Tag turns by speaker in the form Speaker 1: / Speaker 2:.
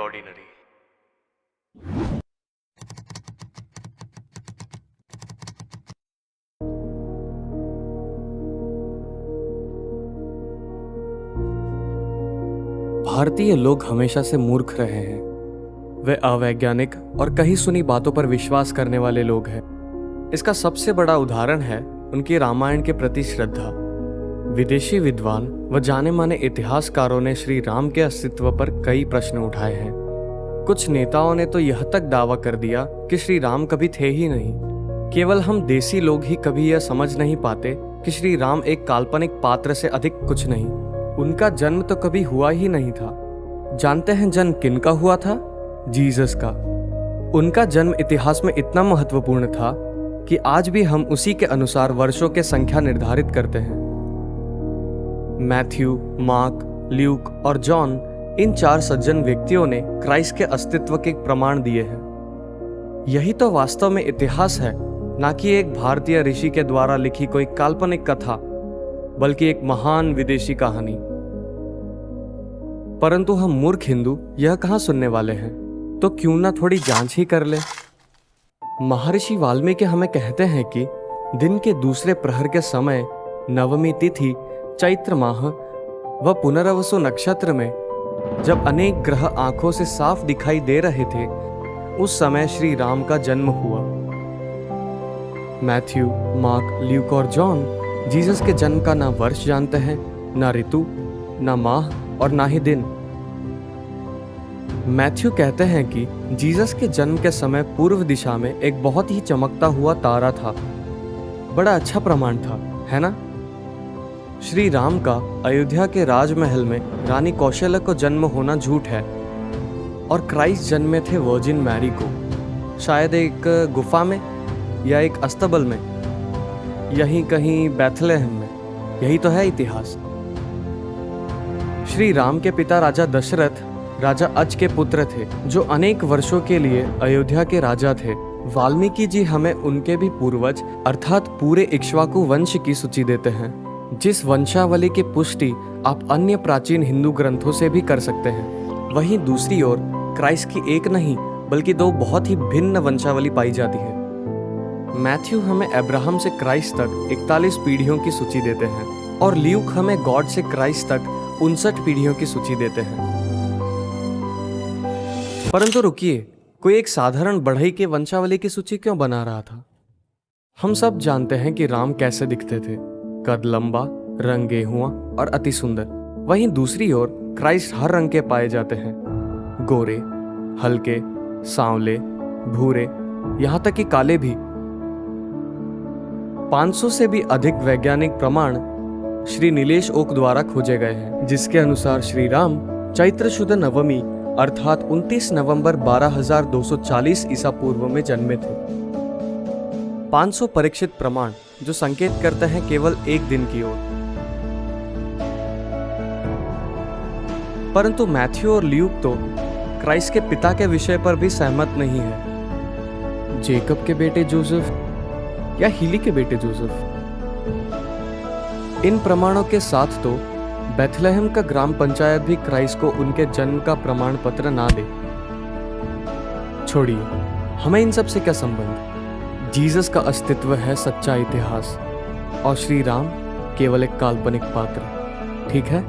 Speaker 1: Ordinary.
Speaker 2: भारतीय लोग हमेशा से मूर्ख रहे हैं। वे अवैज्ञानिक और कही सुनी बातों पर विश्वास करने वाले लोग हैं। इसका सबसे बड़ा उदाहरण है उनकी रामायण के प्रति श्रद्धा। विदेशी विद्वान व जाने माने इतिहासकारों ने श्री राम के अस्तित्व पर कई प्रश्न उठाए हैं। कुछ नेताओं ने तो यह तक दावा कर दिया कि श्री राम कभी थे ही नहीं। केवल हम देसी लोग ही कभी यह समझ नहीं पाते कि श्री राम एक काल्पनिक पात्र से अधिक कुछ नहीं। उनका जन्म तो कभी हुआ ही नहीं था। जानते हैं जन्म किनका हुआ था? जीसस का। उनका जन्म इतिहास में इतना महत्वपूर्ण था कि आज भी हम उसी के अनुसार वर्षों के संख्या निर्धारित करते हैं। मैथ्यू, मार्क, ल्यूक और जॉन, इन 4 सज्जन व्यक्तियों ने क्राइस्ट के अस्तित्व के प्रमाण दिए हैं। यही तो वास्तव में इतिहास है, ना कि एक भारतीय ऋषि के द्वारा लिखी कोई काल्पनिक कथा, बल्कि एक महान विदेशी कहानी। परंतु हम मूर्ख हिंदू यह कहाँ सुनने वाले हैं, तो क्यों ना थोड़ी जांच ही कर ले। महर्षि वाल्मीकि हमें कहते हैं कि दिन के दूसरे प्रहर के समय नवमी तिथि चैत्र माह व पुनर्वसु नक्षत्र में जब अनेक ग्रह आंखों से साफ दिखाई दे रहे थे, उस समय श्री राम का जन्म हुआ। मैथ्यू, मार्क, ल्यूक और जॉन जीसस के जन्म का ना वर्ष जानते हैं, ना ऋतु, ना माह और ना ही दिन। मैथ्यू कहते हैं कि जीसस के जन्म के समय पूर्व दिशा में एक बहुत ही चमकता हुआ तारा था। बड़ा अच्छा प्रमाण था, है ना? श्री राम का अयोध्या के राजमहल में रानी कौशल्या को जन्म होना झूठ है, और क्राइस्ट जन्मे थे वर्जिन मैरी को, शायद एक गुफा में या एक अस्तबल में, यहीं कहीं बैथलेहम में। यही तो है इतिहास। श्री राम के पिता राजा दशरथ राजा अज के पुत्र थे, जो अनेक वर्षों के लिए अयोध्या के राजा थे। वाल्मीकि जी हमें उनके भी पूर्वज अर्थात पूरे इक्ष्वाकु वंश की सूची देते हैं, जिस वंशावली की पुष्टि आप अन्य प्राचीन हिंदू ग्रंथों से भी कर सकते हैं। वहीं दूसरी ओर क्राइस्ट की एक नहीं बल्कि 2 बहुत ही भिन्न वंशावली पाई जाती है। मैथ्यू हमें अब्राहम से क्राइस्ट तक 41 पीढ़ियों की सूची देते हैं, और ल्यूक हमें गॉड से क्राइस्ट तक 59 पीढ़ियों की सूची देते हैं। परंतु रुकिए, कोई एक साधारण बढ़ई के वंशावली की सूची क्यों बना रहा था? हम सब जानते हैं कि राम कैसे दिखते थे, कद लंबा, रंग गेहुआ और अति सुंदर। वहीं दूसरी ओर क्राइस्ट हर रंग के पाए जाते हैं, गोरे, हल्के, सांवले, भूरे, यहाँ तक कि काले भी। 500 से भी अधिक वैज्ञानिक प्रमाण श्री नीलेश ओक द्वारा खोजे गए हैं, जिसके अनुसार श्री राम चैत्र शुद्ध नवमी अर्थात 29 नवंबर 12240 ईसा पूर्व में जन्मे थे। 500 परीक्षित प्रमाण जो संकेत करते हैं केवल एक दिन की ओर। परंतु मैथ्यू और ल्यूक तो क्राइस्ट के पिता के विषय पर भी सहमत नहीं है। जेकब के बेटे जोसेफ या हीली के बेटे जोसेफ। इन प्रमाणों के साथ तो बेथलेहम का ग्राम पंचायत भी क्राइस्ट को उनके जन्म का प्रमाण पत्र ना दे। छोड़िए, हमें इन सब से क्या संबंध। जीसस का अस्तित्व है सच्चा इतिहास, और श्री राम केवल एक काल्पनिक पात्र। ठीक है।